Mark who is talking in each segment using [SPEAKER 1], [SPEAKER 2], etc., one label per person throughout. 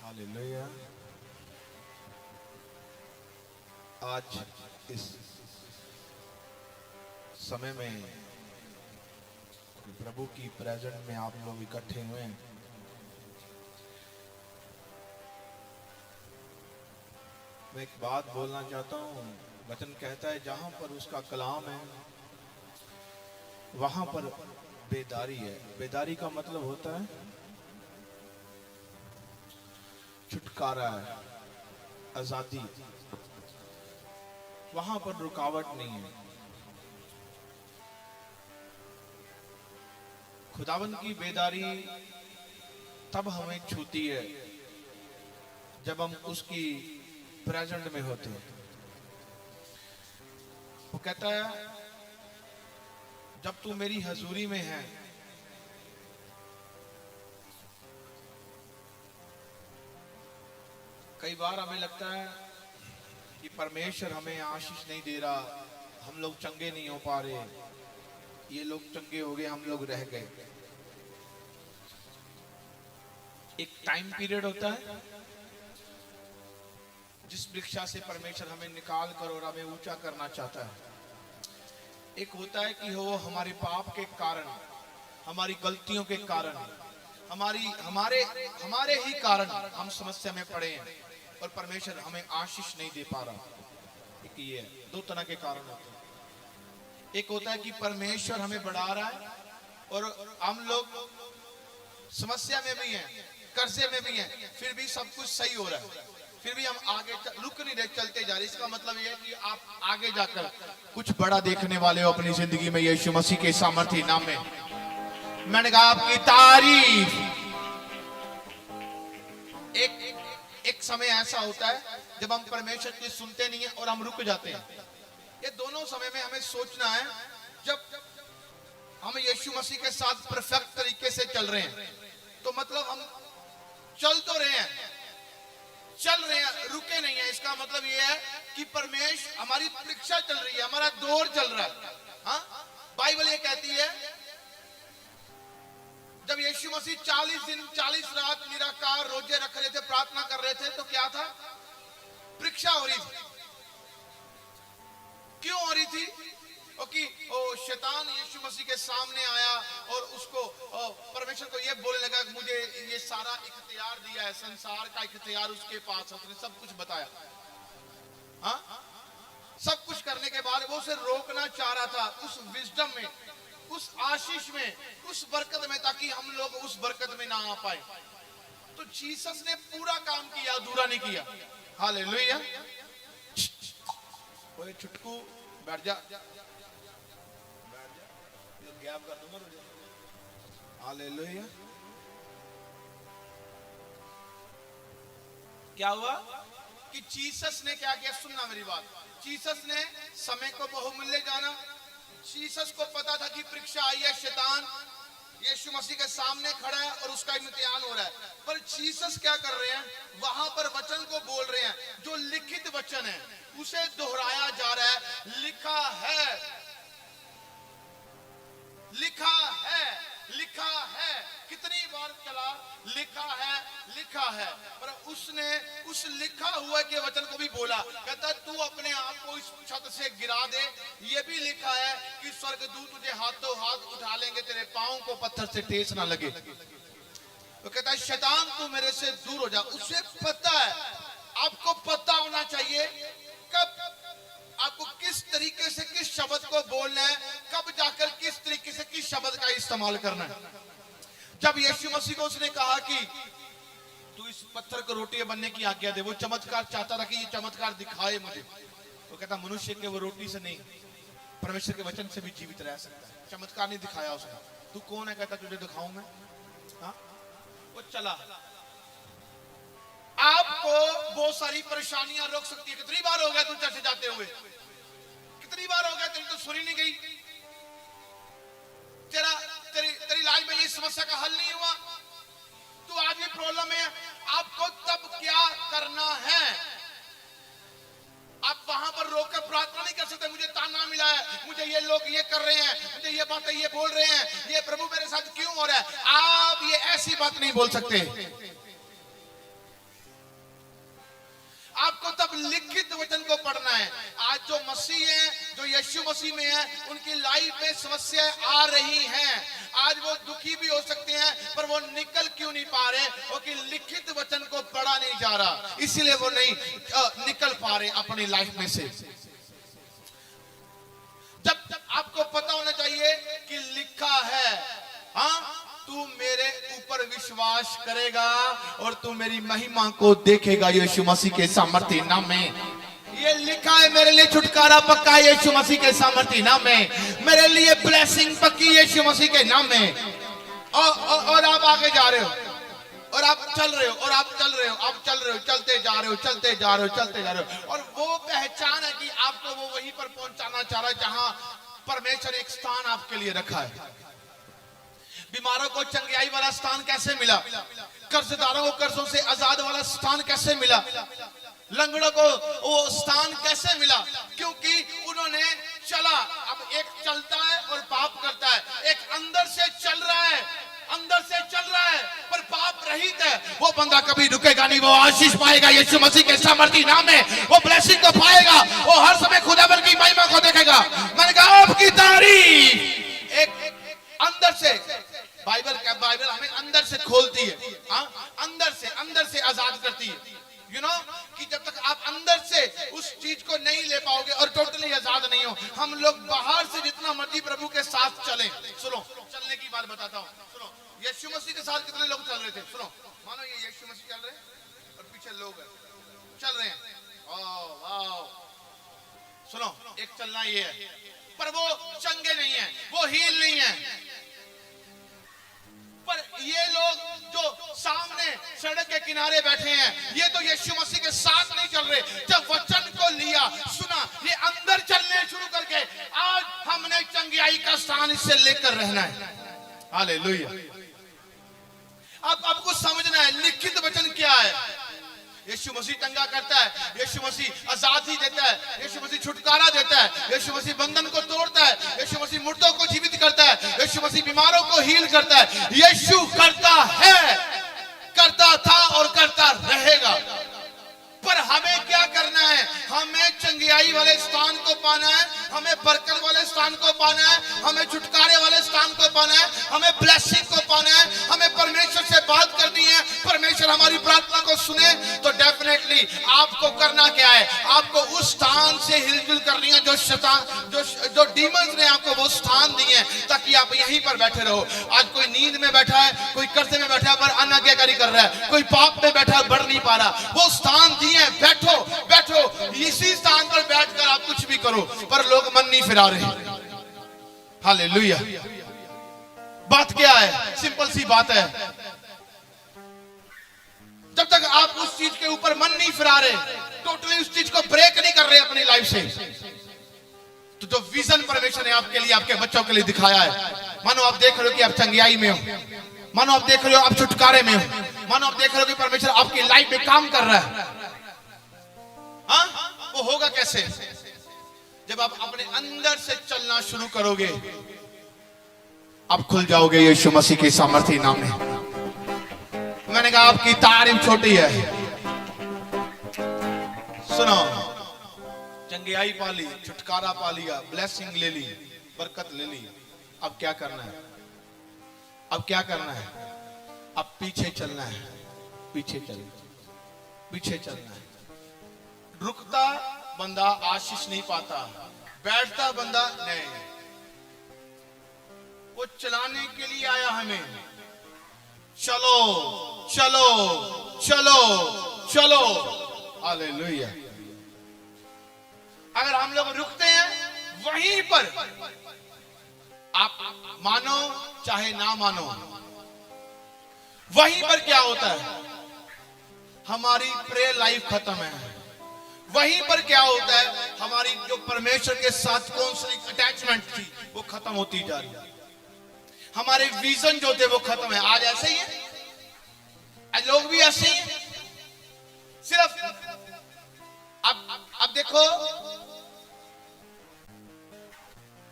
[SPEAKER 1] Hallelujah. आज इस समय में प्रभु की प्रेजेंट में आप लोग इकट्ठे हुए हैं। मैं एक बात बोलना चाहता हूँ। वचन कहता है जहां पर उसका कलाम है वहां पर बेदारी है। बेदारी का मतलब होता है छुटकारा है, आजादी। वहां पर रुकावट नहीं है। खुदावन की बेदारी तब हमें छूती है जब हम उसकी प्रेजेंट में होते हैं। वो कहता है जब तू मेरी हजूरी में है कई बार हमें लगता है कि परमेश्वर हमें आशीष नहीं दे रहा, हम लोग चंगे नहीं हो पा रहे, ये लोग चंगे हो गए, हम लोग रह गए। एक टाइम पीरियड होता है जिस वृक्षा से परमेश्वर हमें निकाल कर और हमें ऊंचा करना चाहता है। एक होता है कि वो हमारे पाप के कारण, हमारी गलतियों के कारण, हमारे ही कारण हम समस्या में पड़े हैं और परमेश्वर हमें आशीष नहीं दे पा रहा। एक ये दो तरह के कारण होते हैं। एक होता है कि परमेश्वर हमें बढ़ा रहा है और हम लोग समस्या में भी हैं, कर्जे में भी हैं, फिर भी सब कुछ सही हो रहा है, फिर भी हम आगे रुक नहीं रहे, चलते जा रहे। इसका मतलब यह है कि आप आगे जाकर कुछ बड़ा देखने वाले हो अपनी जिंदगी में यीशु मसीह के सामर्थ्य नाम में। मैंने कहा आपकी तारीफ। एक समय ऐसा होता है जब हम परमेश्वर की सुनते नहीं है और हम रुक जाते हैं। ये दोनों समय में हमें सोचना है। जब हम यीशु मसीह के साथ परफेक्ट तरीके से चल रहे हैं तो मतलब हम चल तो रहे हैं, रुके नहीं है। इसका मतलब यह है कि परमेश्वर हमारी परीक्षा चल रही है, हमारा दौर चल रहा है। हाँ, बाइबल ये कहती है जब यीशु मसीह 40 दिन 40 रात निराकार रोजे रख रहे थे, प्रार्थना कर रहे थे, तो क्या था? परीक्षा हो रही थी। क्यों हो रही थी? क्योंकि शैतान यीशु मसीह के सामने आया और उसको परमेश्वर को ये बोलने लगा कि मुझे ये सारा इख्तियार दिया है, संसार का इख्तियार उसके पास है, उसने सब कुछ बताया। हाँ, सब कुछ करने के बाद वो उसे रोकना चाह रहा था उस विजडम में, उस आशीष में, उस बरकत में, ताकि हम लोग उस बरकत में ना आ पाए। तो जीसस ने पूरा काम किया, अधूरा नहीं किया। हालेलुया। ओए छुटकू बैठ जा, गैप कर दूंगा तुझे। हालेलुया। क्या हुआ कि जीसस ने क्या किया? सुनना मेरी बात। जीसस ने समय को बहुमूल्य जाना। जीसस को पता था कि परीक्षा आई है, शैतान यीशु मसीह के सामने खड़ा है और उसका इम्तिहान हो रहा है। पर जीसस क्या कर रहे हैं? वहां पर वचन को बोल रहे हैं, जो लिखित वचन है उसे दोहराया जा रहा है। लिखा है, लिखा है, लिखा है। कितनी बार चला लिखा है, लिखा है। पर उसने उस लिखा हुआ के वचन को भी बोला। कहता तू अपने आप को इस छत से गिरा दे, ये भी लिखा है कि स्वर्गदूत तुझे हाथों हाथ उठा लेंगे, तेरे पांव को पत्थर से ठेस ना लगे। तो कहता है शैतान तू मेरे से दूर हो जा। उसे पता है, आपको पता होना चाहिए कब आपको किस तरीके से किस शब्द को बोलना है, कब जाकर किस तरीके से किस शब्द का इस्तेमाल करना है। जब यीशु मसीह को उसने कहा कि तू इस पत्थर को रोटी बनने की आज्ञा दे, वो चमत्कार चाहता था कि ये चमत्कार दिखाए मुझे। तो कहता मनुष्य के वो रोटी से नहीं, परमेश्वर के वचन से भी जीवित रह सकता है। चमत्कार नहीं दिखाया उसने। तू कौन है? कहता तुझे दिखाऊं मैं। हाँ, वो चला। आपको बहुत सारी परेशानियां रोक सकती है। कितनी बार हो गया तू चर्च जाते हुए? कितनी बार हो गया तेरी तो सुनी नहीं गई? तेरी लाइफ में ये समस्या का हल नहीं हुआ, तू आज भी प्रॉब्लम है। आपको तब क्या करना है? आप वहां पर रोक कर प्रार्थना नहीं कर सकते। मुझे ताना मिला है, मुझे ये लोग ये कर रहे हैं, मुझे ये बातें ये बोल रहे हैं, ये प्रभु मेरे साथ क्यों हो रहा है। आप ये ऐसी बात नहीं बोल सकते। को पढ़ना है। आज जो मसीह है, जो यीशु मसीह में है, उनकी लाइफ में समस्याएं आ रही हैं। आज वो दुखी भी हो सकते हैं, पर वो निकल क्यों नहीं पा रहे? क्योंकि लिखित वचन को पढ़ा नहीं जा रहा, इसीलिए वो नहीं निकल पा रहे अपनी लाइफ में से। जब आपको पता होना चाहिए कि लिखा है, हाँ, तू मेरे ऊपर विश्वास करेगा और तू मेरी महिमा को देखेगा यीशु मसीह के सामर्थ्य नाम में। ये लिखा है मेरे लिए छुटकारा पक्का है यीशु मसीह के सामर्थ्य नाम में, मेरे लिए ब्लेसिंग पक्की यीशु मसीह के नाम में। और आप आगे जा रहे हो, और आप चल रहे हो, और आप चल रहे हो, आप चल रहे हो, चलते जा रहे हो, चलते जा रहे हो, चलते जा रहे हो। और वो पहचान है कि आपको वो वहीं पर पहुंचाना चाह रहा है जहां परमेश्वर एक स्थान आपके लिए रखा है। बीमारों को चंगियाई वाला स्थान कैसे मिला? कर्जदारों को कर्जों से आजाद वाला स्थान कैसे मिला? लंगड़ों को वो स्थान कैसे मिला? क्योंकि उन्होंने चला। अब एक चलता है और पाप करता है, एक अंदर से चल रहा है, अंदर से चल रहा है पर पाप रहित है। वो बंदा कभी रुकेगा नहीं, वो आशीष पाएगा यीशु मसीह के सामर्थ्य नाम में, वो ब्लेसिंग को पाएगा, वो हर समय खुदावन की महिमा को देखेगा। मैंने कहा आपकी तारीफ। एक अंदर से बाइबल हमें अंदर से खोलती है, अंदर से आजाद करती है। यू नो कि जब तक आप अंदर से उस चीज को नहीं ले पाओगे और टोटली आजाद नहीं हो। हम लोग बाहर से जितना मर्जी प्रभु के साथ चलें, सुनो चलने की बात बताता हूँ। सुनो, यीशु मसीह के साथ कितने लोग चल रहे थे? सुनो, मानो ये यीशु मसीह चल रहे हैं और पीछे लोग चल रहे हैं। वाह, सुनो, एक चलना ये है, पर वो चंगे नहीं है, वो हील नहीं है। पर ये लोग जो सामने सड़क के किनारे बैठे हैं, ये तो यीशु मसीह के साथ नहीं चल रहे। जब वचन को लिया, सुना, ये अंदर चलने शुरू करके आज हमने चंगियाई का स्थान इससे लेकर रहना है। हालेलुया। अब आपको समझना है लिखित वचन क्या है। यीशु मसीह चंगा करता है, यीशु मसीह आजादी देता है, यीशु मसीह छुटकारा देता है, यीशु मसीह बंधन को तोड़ता है, यीशु मसीह मुर्दों को जीवित करता है, यीशु मसीह बीमारों को हील करता है। यीशु करता है, करता था और करता रहेगा। पर हमें क्या करना है? हमें चंगियाई वाले स्थान को पाना है, हमें बरकत वाले स्थान को पाना है, हमें छुटकारे वाले स्थान को पाना है, हमें ब्लेसिंग को पाना है, हमें परमेश्वर से बात करनी है। परमेश्वर हमारी प्रार्थना को सुने तो डेफिनेटली आपको करना क्या है? आपको उस स्थान से हिलजुल करनी है जो शैतान जो डीमंस ने आपको वो स्थान दिए हैं, ताकि आप यहीं पर बैठे रहो। आज कोई नींद में बैठा है, कोई कर्जे में बैठा है पर अनाज्ञाकारी कर रहा है, कोई पाप में बैठा है बढ़ नहीं पा रहा। वो स्थान दिए, बैठो बैठो, इसी स्थान पर बैठकर आप कुछ भी करो, पर लोग मन नहीं फिरा रहे। हालेलुया। बात क्या है? सिंपल सी बात है, जब तक आप उस चीज के ऊपर मन नहीं फिरा रहे, टोटली उस चीज को ब्रेक नहीं कर रहे अपनी लाइफ से, तो जो विजन परमेश्वर ने आपके लिए, आपके बच्चों के लिए दिखाया है, मानो आप देख रहे हो कि आप चंगियाई में हो, मानो आप देख रहे हो आप छुटकारे में हो, मानो आप देख रहे हो कि परमेश्वर आपकी लाइफ में काम कर रहा है। हाँ, वो होगा कैसे? जब आप अपने अंदर से चलना शुरू करोगे, आप खुल जाओगे यीशु मसीह के सामर्थ्य नाम में। मैंने कहा आपकी तारीफ छोटी है। सुनो, चंगियाई पा ली, छुटकारा पा लिया, ब्लेसिंग ले ली, बरकत ले ली, अब क्या करना है? अब क्या करना है? अब पीछे चलना है, पीछे चलना है। रुकता बंदा आशीष नहीं पाता, बैठता बंदा नहीं। वो चलाने के लिए आया हमें, चलो चलो चलो चलो। हालेलुया। अगर हम लोग रुकते हैं वहीं पर, आप मानो चाहे ना मानो, वहीं पर क्या होता है? हमारी प्रेयर लाइफ खत्म है। वहीं पर क्या होता है? हमारी जो परमेश्वर के साथ काउंसलिंग अटैचमेंट थी वो खत्म होती जा रही है। हमारे विजन जो थे वो खत्म है। आज ऐसे ही है, आज लोग भी ऐसे ही हैं। सिर्फ अब देखो,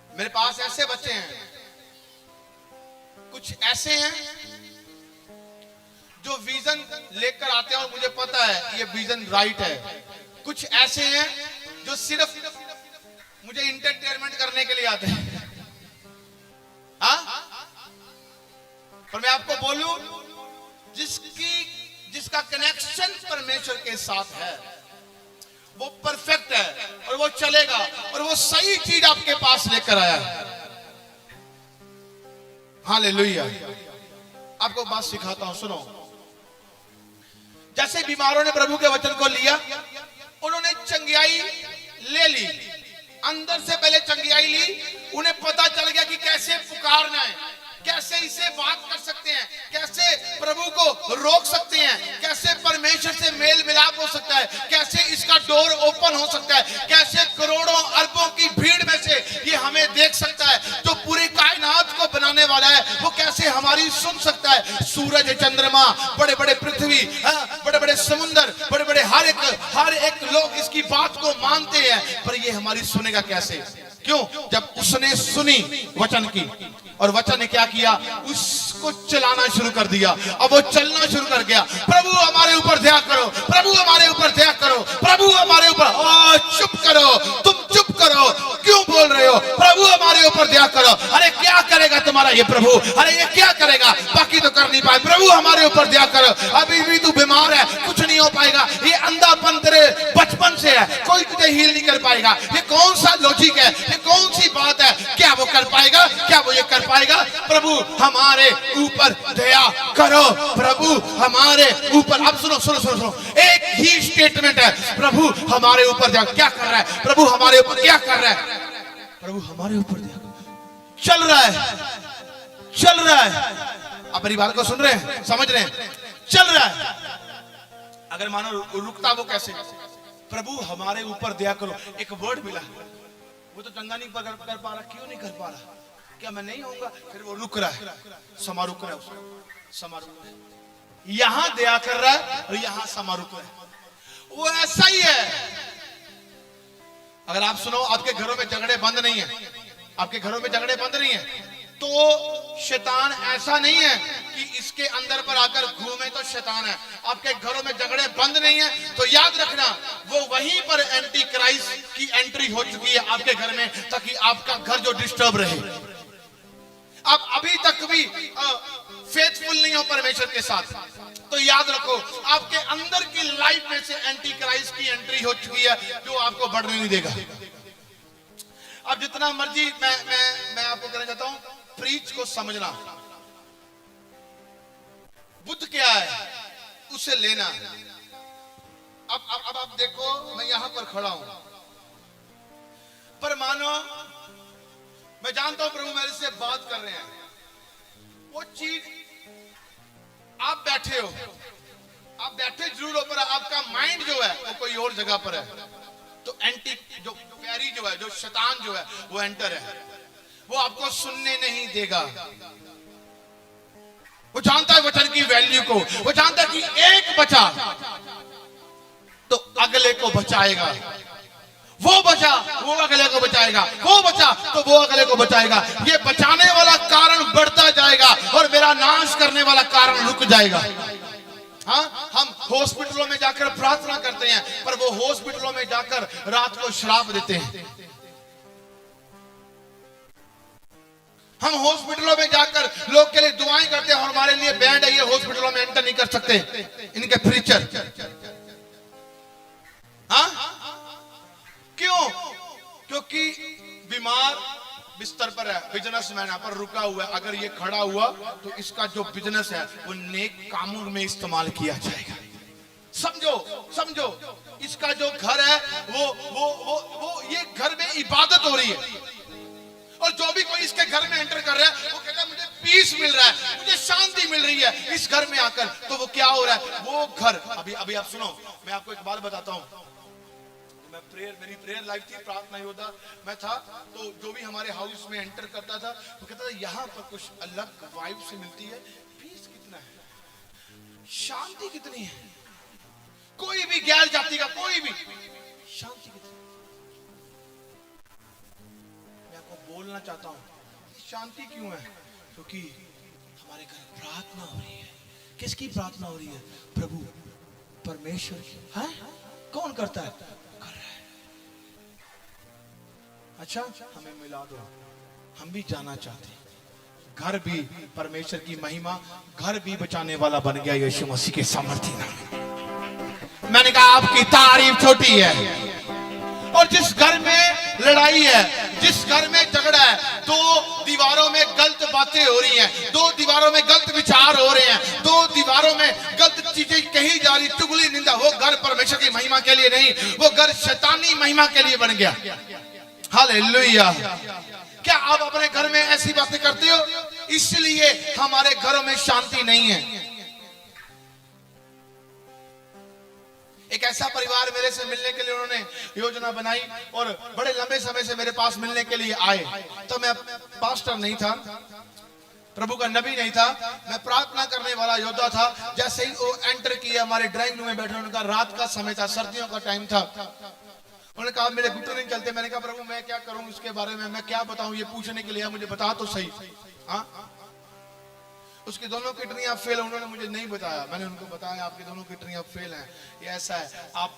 [SPEAKER 1] मेरे पास ऐसे बच्चे हैं, कुछ ऐसे हैं जो विजन लेकर आते हैं और मुझे पता है ये विजन राइट है। कुछ ऐसे हैं जो सिर्फ मुझे इंटरटेनमेंट करने के लिए आते हैं। हाँ, पर मैं आपको बोलूं, जिसका कनेक्शन परमेश्वर के साथ है वो परफेक्ट है और वो चलेगा और वो सही चीज आपके पास लेकर आया है। हालेलुया। आपको बात सिखाता हूं, सुनो। जैसे बीमारों ने प्रभु के वचन को लिया, उन्होंने चंगियाई ले ली, अंदर से पहले चंगियाई ली। उन्हें पता चल गया कि कैसे पुकारना है, कैसे इसे बात कर सकते हैं, कैसे प्रभु को रोक सकते हैं, कैसे परमेश्वर से मेल मिलाप हो सकता है, कैसे इसका डोर ओपन हो सकता है, कैसे करोड़ों अरबों की भीड़ में से ये हमें देख सकता है। जो पूरी कायनात को बनाने वाला है वो कैसे हमारी सुन सकता है। सूरज, चंद्रमा, बड़े बड़े पृथ्वी, बड़े बड़े समुंदर, बड़े बड़े हर एक लोग इसकी बात को मानते हैं, पर ये हमारी सुनेगा कैसे? क्यों? जब उसने सुनी वचन की, और वचन ने क्या किया? उसको चलाना शुरू कर दिया। अब वो चलना शुरू कर गया। प्रभु हमारे ऊपर दया करो, प्रभु हमारे ऊपर दया करो, प्रभु हमारे ऊपर। चुप करो, तुम चुप करो, क्यों बोल रहे हो? प्रभु हमारे ऊपर दया करो। अरे क्या करेगा तुम्हारा ये प्रभु? अरे ये क्या करेगा? बाकी तो कर नहीं पाए। प्रभु हमारे ऊपर दया करो। अभी भी तू बीमार है, कुछ नहीं हो पाएगा। ये अंधापन तेरे बचपन से है, कोई तुझे हील नहीं कर पाएगा। ये कौन सा लॉजिक है? ये कौन सी बात है? क्या वो कर पाएगा? क्या वो ये कर पाएगा? प्रभु हमारे ऊपर दया करो, प्रभु हमारे ऊपर। अब सुनो सुनो सुनो सुनो, एक ही स्टेटमेंट है, प्रभु हमारे ऊपर दया। क्या कर रहा है प्रभु? हमारे ऊपर क्या कर रहा है? प्रभु हमारे ऊपर दया चल रहा है, चल रहा है। आप मेरी बात को सुन रहे हैं, समझ रहे हैं? चल रहा है। अगर मानो रुकता, वो कैसे? प्रभु हमारे ऊपर दया करो। एक वर्ड मिला, वो तो चंगा नहीं कर पा रहा। क्यों नहीं कर पा रहा? क्या मैं नहीं होऊंगा? फिर वो रुक रहा है, समा रुक रहा है, समा रुक रहा है। यहां दया कर रहा है और यहां समा रुक रहा है। वो ऐसा ही है। अगर आप सुनो, आपके घरों में झगड़े बंद नहीं है, आपके घरों में झगड़े बंद नहीं है, तो शैतान ऐसा नहीं है कि इसके अंदर पर आकर घूमे तो शैतान है। आपके घरों में झगड़े बंद नहीं है तो याद रखना, वो वहीं पर एंटी क्राइस्ट की एंट्री हो चुकी है आपके घर में, ताकि आपका घर जो डिस्टर्ब रहे। आप अभी तक भी फेथफुल नहीं हो परमेश्वर के साथ, तो याद रखो आपके अंदर की लाइफ में से एंटी क्राइस्ट की एंट्री हो चुकी है, जो आपको बढ़ने नहीं देगा। अब जितना मर्जी मैं आपको कहना चाहता हूं, प्रीच को समझना। बुद्ध क्या है उसे लेना। अब आप देखो, मैं यहां पर खड़ा हूं, पर मानो मैं जानता हूं प्रभु मेरे से बात कर रहे हैं। वो चीज आप बैठे हो, आप बैठे जरूर हो, पर आपका माइंड जो है वो कोई और जगह पर है। तो एंटी जो प्यारी जो है, जो शैतान जो है, वो एंटर है। वो आपको सुनने नहीं देगा। वो जानता है वचन की वैल्यू को। वो जानता है कि एक बचा तो अगले को बचाएगा, वो बचा वो अगले को बचाएगा, वो बचा तो वो अगले को बचाएगा। ये बचाने वाला कारण बढ़ता जाएगा और मेरा नाश करने वाला कारण रुक जाएगा। हाँ, हम हॉस्पिटलों में जाकर प्रार्थना करते हैं, पर वो हॉस्पिटलों में जाकर रात को श्राप देते हैं। हम हॉस्पिटलों में जाकर लोग के लिए दुआएं करते हैं, और हमारे लिए बैंड है, ये हॉस्पिटलों में एंटर नहीं कर सकते इनके प्रीचर। हाँ, क्यों? क्योंकि बीमार बिस्तर पर है, बिजनेसमैन यहाँ पर रुका हुआ है। अगर ये खड़ा हुआ तो इसका जो बिजनेस है वो नेक कामों में इस्तेमाल किया जाएगा। समझो समझो, इसका जो घर है वो ये घर में इबादत हो रही है। और जो भी कोई इसके घर में एंटर कर रहा है वो कहता है मुझे पीस मिल रहा है, मुझे शांति मिल रही है इस घर में आकर। तो वो क्या हो रहा है? वो घर अभी आप सुनो, मैं आपको एक बात बताता हूँ। मेरी प्रेयर लाइफ थी, प्रार्थना योद्धा मैं था। तो जो भी हमारे हाउस में एंटर करता था वो कहता था यहाँ पर कुछ अलग वाइब से मिलती है। पीस कितना है, शांति कितनी है, कोई भी गैर जाति का कोई भी शांति कितनी। मैं आपको बोलना चाहता हूँ शांति क्यों है? क्योंकि हमारे घर प्रार्थना हो रही है। किसकी प्रार्थना हो रही है? प्रभु परमेश्वर। है कौन करता है? अच्छा हमें मिला दो, हम भी जाना चाहते हैं। घर भी परमेश्वर की महिमा, घर भी बचाने वाला बन गया यीशु मसीह के सामर्थ्य नाम में। मैंने कहा आपकी तारीफ छोटी है। और जिस घर में लड़ाई है, जिस घर में झगड़ा है, दो दीवारों में गलत बातें हो रही हैं, दो दीवारों में गलत विचार हो रहे हैं, दो दीवारों में गलत चीजें कही जा रही, चुगली निंदा, वो घर परमेश्वर की महिमा के लिए नहीं, वो घर शैतानी महिमा के लिए बन गया। हालेलुया। क्या आप अपने घर में ऐसी बातें करते हो? इसलिए हमारे घरों में शांति नहीं है। एक ऐसा परिवार मेरे से मिलने के लिए उन्होंने योजना बनाई और बड़े लंबे समय से मेरे पास मिलने के लिए आए। तो मैं पास्टर नहीं था, प्रभु का नबी नहीं था, मैं प्रार्थना करने वाला योद्धा था। जैसे ही वो एंटर किया हमारे ड्राइंग रूम में बैठे, उनका रात का समय था, सर्दियों का टाइम था। उन्होंने कहा मेरे घुटने नहीं चलते। मैंने कहा प्रभु मैं क्या करूं इसके बारे में, मैं क्या बताऊं, ये पूछने के लिए मुझे बता तो सही। हाँ, उसकी दोनों किडनियां फेल, उन्होंने मुझे नहीं बताया, मैंने उनको बताया आपकी दोनों किडनियां फेल हैं, ये ऐसा है, आप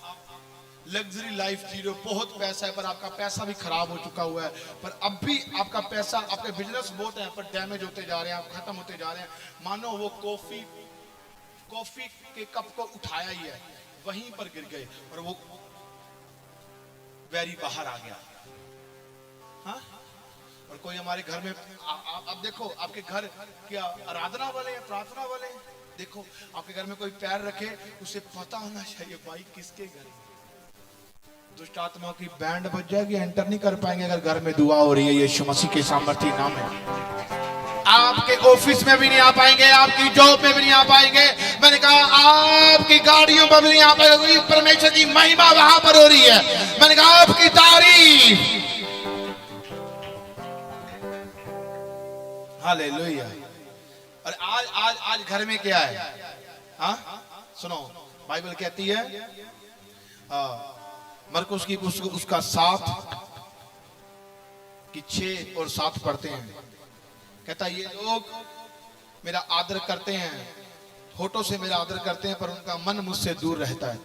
[SPEAKER 1] लग्जरी लाइफ जी रहे हो, बहुत पैसा है पर आपका पैसा भी खराब हो चुका हुआ है, पर अब भी आपका पैसा, आपके बिजनेस बहुत है पर डैमेज होते जा रहे हैं, आप खत्म होते जा रहे हैं। मानो वो कॉफी के कप को उठाया ही है, वहीं पर गिर गए और वो वैरी बाहर आ गया। हाँ? और कोई हमारे घर में अब देखो आपके घर क्या आराधना वाले हैं, प्रार्थना वाले हैं, देखो आपके घर में कोई पैर रखे, उसे पता होना चाहिए भाई किसके घर। दुष्ट आत्माओं की बैंड बज जाएगी, एंटर नहीं कर पाएंगे अगर घर में दुआ हो रही है यीशु मसीह के सामर्थ्य नाम है। आपके ऑफिस में भी नहीं आ पाएंगे, आपकी जॉब में भी नहीं आ पाएंगे, मैंने कहा आपकी गाड़ियों पर भी नहीं आ पाएंगे, परमेश्वर की महिमा वहां पर हो रही है। मैंने कहा आपकी तारीफ। हालेलुया। और आज घर में क्या है? हाँ सुनो, बाइबल कहती है मरकुस की उसका 7 की 6 और 7 पढ़ते हैं। कहता ये लोग मेरा आदर करते हैं, होठों से मेरा आदर करते हैं पर उनका मन मुझसे दूर रहता है।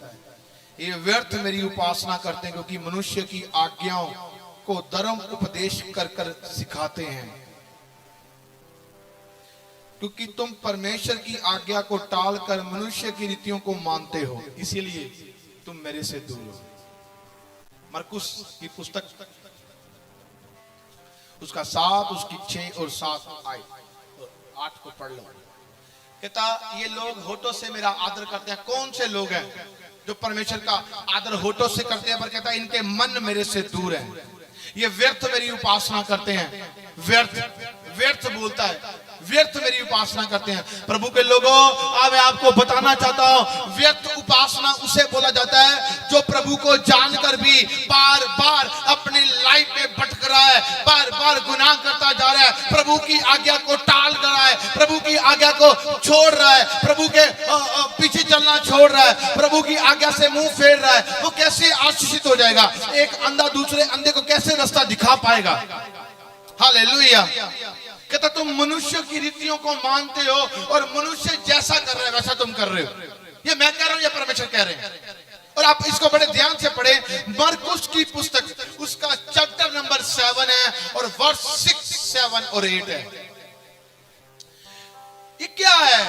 [SPEAKER 1] ये व्यर्थ मेरी उपासना करते हैं क्योंकि मनुष्य की आज्ञाओं को धर्म उपदेश कर कर सिखाते हैं। क्योंकि तुम परमेश्वर की आज्ञा को टालकर मनुष्य की रीतियों को मानते हो, इसीलिए तुम मेरे से दूर हो। मरकुस की पुस्तक उसका 7 उसकी 6 और 7 आए और 8 को पढ़ लो। कहता ये लोग होठों से मेरा आदर करते हैं। कौन से लोग हैं जो परमेश्वर का आदर होठों से करते हैं? पर कहता इनके मन मेरे से दूर है, ये व्यर्थ मेरी उपासना करते हैं। व्यर्थ बोलता है, व्यर्थ मेरी उपासना करते हैं। प्रभु के लोगों, अब मैं आपको बताना चाहता हूं, व्यर्थ उपासना उसे बोला जाता है जो प्रभु को जानकर भी बार बार अपनी लाइफ में भटक रहा है, बार बार गुनाह करता जा रहा है, प्रभु की आज्ञा को टाल रहा है, प्रभु की आज्ञा को छोड़ रहा है, प्रभु के पीछे चलना छोड़ रहा है, प्रभु की आज्ञा से मुंह फेर रहा है। वो कैसे आशीषित हो जाएगा? एक अंधा दूसरे अंधे को कैसे रास्ता दिखा पाएगा? हालेलुया। कहता तुम मनुष्य की रीतियों को मानते हो और मनुष्य जैसा कर रहा है वैसा तुम कर रहे हो। ये मैं कह रहा हूं, ये परमेश्वर कह रहे हैं। और आप इसको बड़े ध्यान से पढ़ें। मरकुस की पुस्तक उसका चैप्टर नंबर 7 है और वर्स 6, 7 और 8 है। ये क्या है?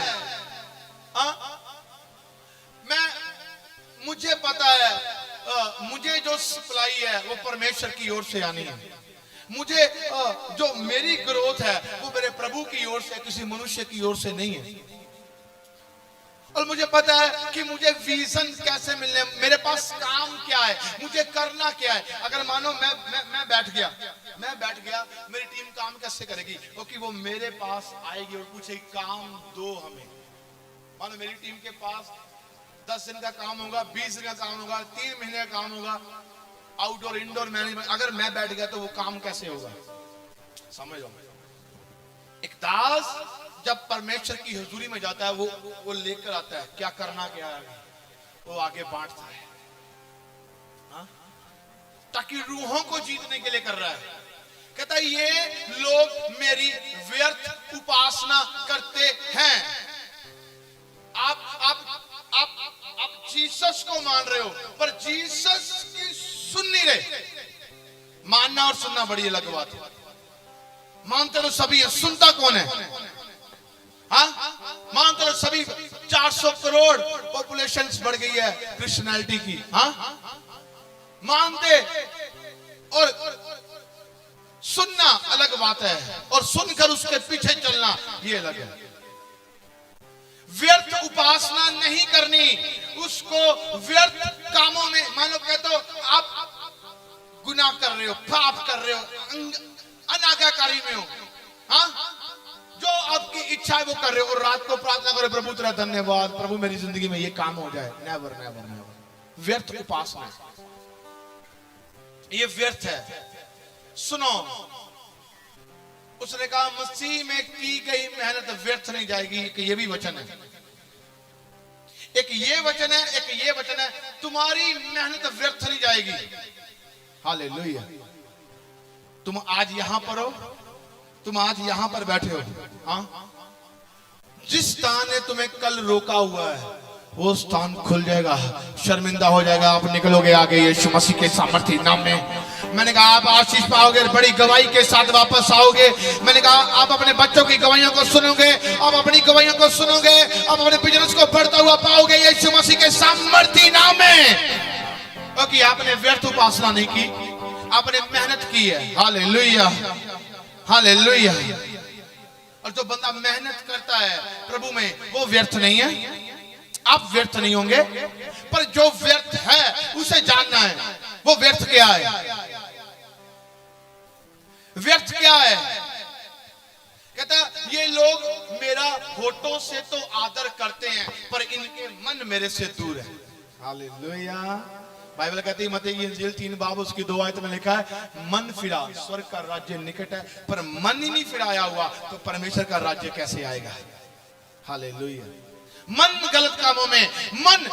[SPEAKER 1] मुझे पता है, मुझे जो सप्लाई है वो परमेश्वर की ओर से आनी है। मुझे जो मेरी ग्रोथ है वो मेरे प्रभु की ओर से, किसी मनुष्य की ओर से नहीं है। और मुझे पता है कि मुझे विजन कैसे मिलने, मेरे पास काम क्या है, मुझे करना क्या है। अगर मानो मैं बैठ गया, मेरी टीम काम कैसे करेगी? क्योंकि वो मेरे पास आएगी और पूछेगी काम दो हमें। मानो मेरी टीम के पास 10 दिन का काम होगा, 20 दिन का काम होगा, 3 महीने का काम होगा, आउटडोर इंडोर मैनेजमेंट। अगर मैं बैठ गया तो वो काम कैसे होगा? समझो, एक दास जब परमेश्वर की हुजूरी में जाता है वो लेकर आता है क्या करना क्या है, वो आगे बांटता है। हाँ? ताकि रूहों को जीतने के लिए कर रहा है। कहता है ये लोग मेरी व्यर्थ उपासना करते हैं। आप जीसस को मान रहे हो पर जीसस की सुन नहीं रहे। मानना और सुनना बड़ी अलग बात है। मानते तो सभी है, सुनता कौन है? हाँ, मानते तो सभी। 400 करोड़ पॉपुलेशन बढ़ गई है क्रिश्चियनिटी की। हाँ, मानते और सुनना अलग बात है, और सुनकर उसके पीछे चलना ये अलग है। व्यर्थ उपासना नहीं करनी, उसको व्यर्थ कामों में, मानो कहते हो आप गुनाह कर रहे हो, पाप कर रहे हो, अनाज्ञाकारी में हो, हाँ, जो आपकी इच्छा है वो कर रहे हो, और रात को प्रार्थना करो, प्रभु तेरा धन्यवाद, प्रभु मेरी जिंदगी में ये काम हो जाए। Never never never. व्यर्थ उपासना, ये व्यर्थ है। सुनो, उसने कहा मसीह में की गई मेहनत व्यर्थ नहीं जाएगी। एक ये भी वचन है, एक ये वचन है, एक ये वचन है, तुम्हारी मेहनत व्यर्थ नहीं जाएगी। हालेलुया। तुम आज यहां पर हो, तुम आज यहां पर बैठे हो, हाँ, जिस स्थान ने तुम्हें कल रोका हुआ है वो स्थान खुल जाएगा, शर्मिंदा हो जाएगा, आप निकलोगे आगे यीशु मसीह के सामर्थ्य नाम में। मैंने कहा आप आशीष पाओगे, बड़ी गवाही के साथ वापस आओगे। मैंने कहा आप अपने बच्चों की गवाहियों को सुनोगे, आप अपनी गवाहियों को सुनोगे, आप अपने बिजनेस को बढ़ता हुआ पाओगे यीशु मसीह के सामर्थ्य नाम में, क्योंकि आपने व्यर्थ उपासना नहीं की, आपने मेहनत की है। Hallelujah, hallelujah. और जो बंदा मेहनत करता है प्रभु में वो व्यर्थ नहीं है। आप व्यर्थ नहीं होंगे, पर जो व्यर्थ है उसे जानना है वो व्यर्थ क्या है। व्यर्थ क्या है? कहता ये लोग मेरा होठों से तो आदर करते हैं पर इनके मन मेरे से दूर है। हालेलुया। बाइबल कहती है मत्ती की इंजील 3 बाब उसकी 2 आयत में लिखा है मन फिरा स्वर्ग का राज्य निकट है, पर मन ही नहीं फिराया हुआ तो परमेश्वर का राज्य कैसे आएगा। हालेलुया। मन गलत कामों में, मन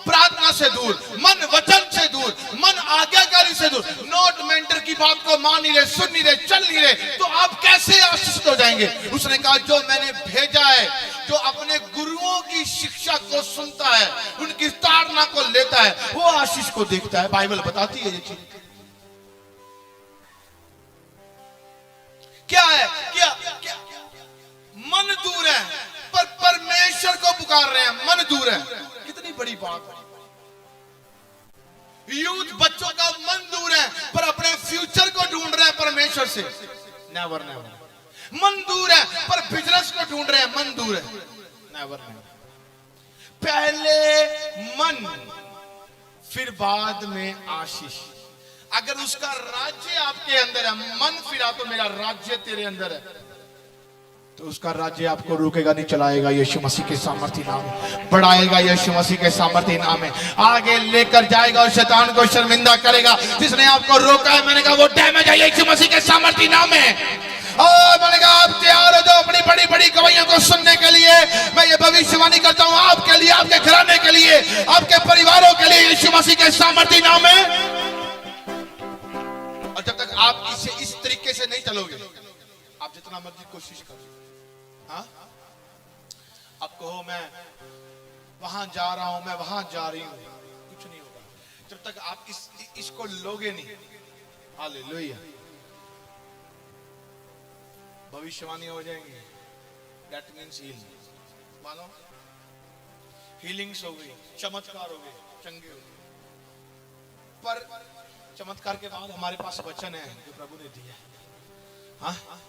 [SPEAKER 1] प्रार्थना से दूर, मन वचन से दूर, मन आज्ञाकारी से दूर, नोट मेंटर की बात को मान नहीं रहे, सुन नहीं रहे, चल नहीं रहे, तो आप कैसे आशीषित हो जाएंगे। उसने कहा जो मैंने भेजा है, जो अपने गुरुओं की शिक्षा को सुनता है, उनकी ताड़ना को लेता है, वो आशीष को देखता है। बाइबल बताती है ये चीज। क्या है? क्या मन दूर है पर परमेश्वर को पुकार रहे हैं, मन दूर है। कितनी बड़ी बात है। यूथ बच्चों का मन दूर है पर अपने फ्यूचर को ढूंढ रहे हैं परमेश्वर से। Never never. मन दूर है पर बिजनेस को ढूंढ रहे हैं, मन दूर है। Never never. पहले मन फिर बाद में आशीष। अगर उसका राज्य आपके अंदर है, मन फिरा तो मेरा राज्य तेरे अंदर है, तो उसका राज्य आपको रोकेगा नहीं, चलाएगा यीशु मसीह के सामर्थ्य नाम में, बढ़ाएगा यीशु मसीह के सामर्थ्य नाम में, आगे लेकर जाएगा और शैतान को शर्मिंदा करेगा। जिसने आपको रोका है मैंने कहा वो डैमेज है यीशु मसीह के सामर्थ्य नाम में। और मैंने कहा आप तैयार हो जो अपनी बड़ी बड़ी गवाहियों को सुनने के लिए। मैं ये भविष्यवाणी करता हूँ आपके लिए, आपके घराने के लिए, आपके परिवारों के लिए यीशु मसीह के सामर्थ्य नाम में। और जब तक आप इसे इस तरीके से नहीं चलोगे, आप जितना मर्जी कोशिश करो, हाँ, आप कहो मैं वहां जा रहा हूं, मैं वहां जा रही हूं, कुछ नहीं होगा जब तक आप इसको लोगे नहीं। हालेलुया। भविष्यवाणी हो जाएंगी, दैट मीन्स हीलिंग। मानो हीलिंग्स हो गई, चमत्कार हो गए, चंगे हो गए। पर चमत्कार के बाद हमारे पास वचन है जो प्रभु ने दिया है। हाँ,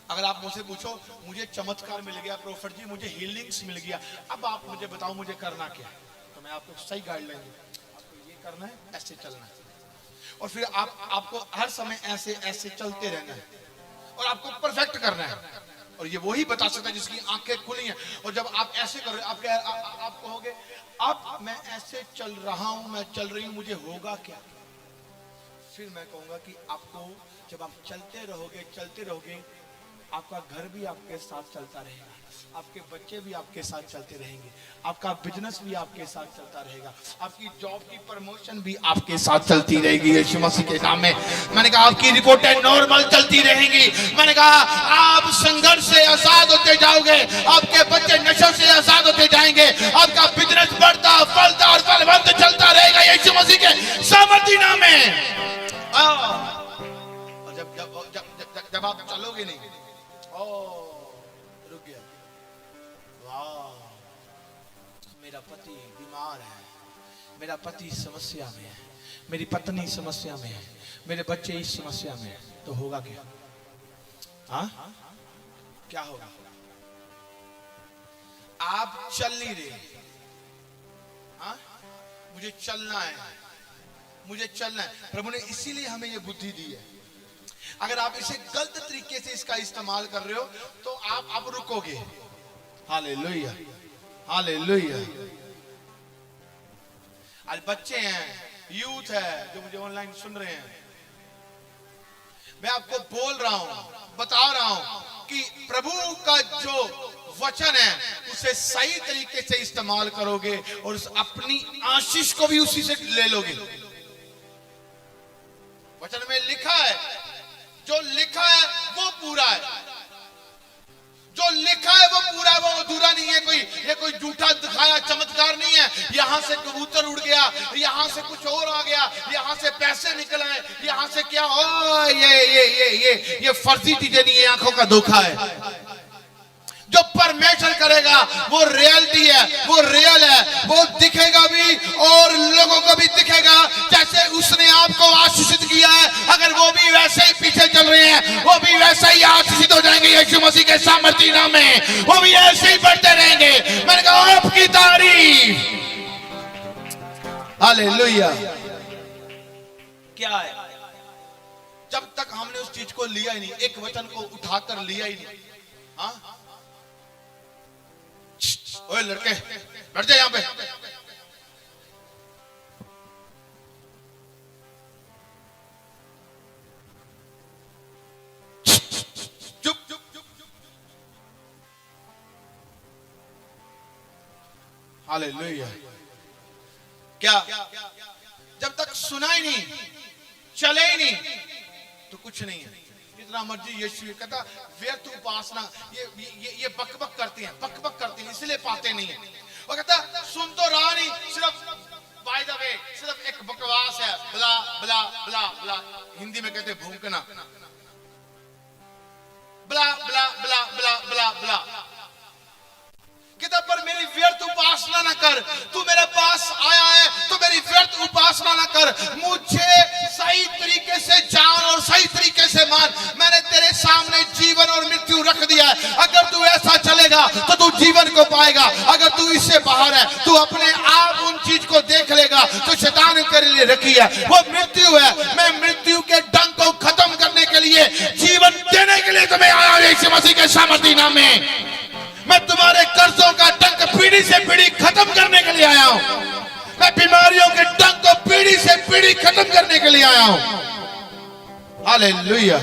[SPEAKER 1] अगर आप मुझसे पूछो मुझे चमत्कार मिल गया प्रोफेट जी, मुझे हीलिंग्स मिल गया, अब आप मुझे बताओ मुझे करना क्या है, तो मैं आपको सही गाइडलाइन दूंगा। आपको ये करना है, ऐसे चलना है, और फिर आपको हर समय ऐसे ऐसे चलते रहना है, और आपको परफेक्ट करना है। और ये वही बता सकता है जिसकी आंखें खुली हैं। और जब आप ऐसे करोगे, आप कहोगे अब मैं ऐसे चल रहा हूं, मैं चल रही हूं, मुझे होगा क्या। फिर मैं कहूंगा कि आपको जब आप चलते रहोगे, आपका घर भी आपके साथ चलता रहेगा, आपके बच्चे भी आपके साथ चलते रहेंगे, आपका बिजनेस भी आपके साथ चलता रहेगा, आपकी जॉब की प्रमोशन भी आपके साथ चलती रहेगी यीशु मसीह के नाम में। मैंने कहा आपकी रिपोर्टें नॉर्मल चलती रहेंगी। मैंने कहा आप संघर्ष से आजाद होते जाओगे, आपके बच्चे नशों से आजाद होते जाएंगे, आपका बिजनेस बढ़ता फलता और फलवंत चलता रहेगा यीशु मसीह के सामर्थ्य नाम में। जब आप चलोगे नहीं, ओ रुक गया, वाह मेरा पति बीमार है, मेरा पति समस्या में है, मेरी पत्नी समस्या में है, मेरे बच्चे इस समस्या में है, तो होगा क्या? हाँ क्या होगा? आप चल नहीं रहे, हाँ मुझे चलना है, मुझे चलना है। प्रभु ने इसीलिए हमें ये बुद्धि दी है। अगर आप इसे गलत तरीके से इसका इस्तेमाल कर रहे हो तो आप रुकोगे। Hallelujah, hallelujah. आज बच्चे हैं, यूथ है जो मुझे ऑनलाइन सुन रहे हैं, मैं आपको बोल रहा हूं, बता रहा हूं कि प्रभु का जो वचन है उसे सही तरीके से इस्तेमाल करोगे और उस अपनी आशीष को भी उसी से ले लोगे। वचन में लिखा है, जो लिखा है वो पूरा है, जो लिखा है वो पूरा है, वो अधूरा नहीं है। ये कोई झूठा दिखाया चमत्कार नहीं है। यहां से कबूतर उड़ गया, यहां से कुछ और आ गया, यहां से पैसे निकल आए, यहां से क्या, ओ ये फर्जी चीजें नहीं है, आंखों का धोखा है। जो परमेश्वर करेगा वो रियलिटी है, वो रियल है, वो दिखेगा भी और लोगों को भी दिखेगा। जैसे उसने आपको आशीषित किया है, अगर वो भी वैसे ही पीछे चल रहे हैं, वो भी वैसे ही आशीषित हो जाएंगे यीशु मसीह के सामर्थी नाम में, वो भी ऐसे ही बढ़ते रहेंगे। मैंने कहा आपकी तारीफ, हालेलुया। क्या है? जब तक हमने उस चीज को लिया ही नहीं, एक वचन को उठाकर लिया ही नहीं, हाँ ओए लड़के बैठ जा यहां पे, चुप चुप चुप। हालेलुया। क्या? जब तक सुना ही नहीं, चले ही नहीं, तो कुछ नहीं है। जितना मर्जी यीशु कहता व्यर्थ उपासना, ये बकबक करते हैं, बकबक करते हैं, इसलिए पाते नहीं है। वो कहता सुन तो रहा नहीं, सिर्फ बाय द वे, सिर्फ एक बकवास है, ब्ला ब्ला ब्ला ब्ला, हिंदी में कहते भूकना, ब्ला ब्ला ब्ला ब्ला ब्ला ब्ला। कहता पर मेरी व्यर्थ उपासना ना कर, तू मेरे पास आया है तो मेरी व्यर्थ उपासना ना कर, मुझे सही तरीके से जान और सही तरीके से मान। मैंने तेरे सामने जीवन और मृत्यु रख दिया है, अगर तू ऐसा चलेगा तो तू जीवन को पाएगा। अगर तू इससे बाहर है, तू अपने आप उन चीज को देख लेगा तो शैतान ने तेरे लिए रखी है, वो मृत्यु है। मैं मृत्यु के डंक को खत्म करने के लिए, जीवन देने के लिए तुम्हें आया हूं यीशु मसीह के सामर्थी नाम में। मैं तुम्हारे कर्जों का डंक पीढ़ी से पीढ़ी खत्म करने के लिए आया हूं। मैं बीमारियों के डंक को पीढ़ी से पीढ़ी खत्म करने के लिए आया हूं। हालेलुया।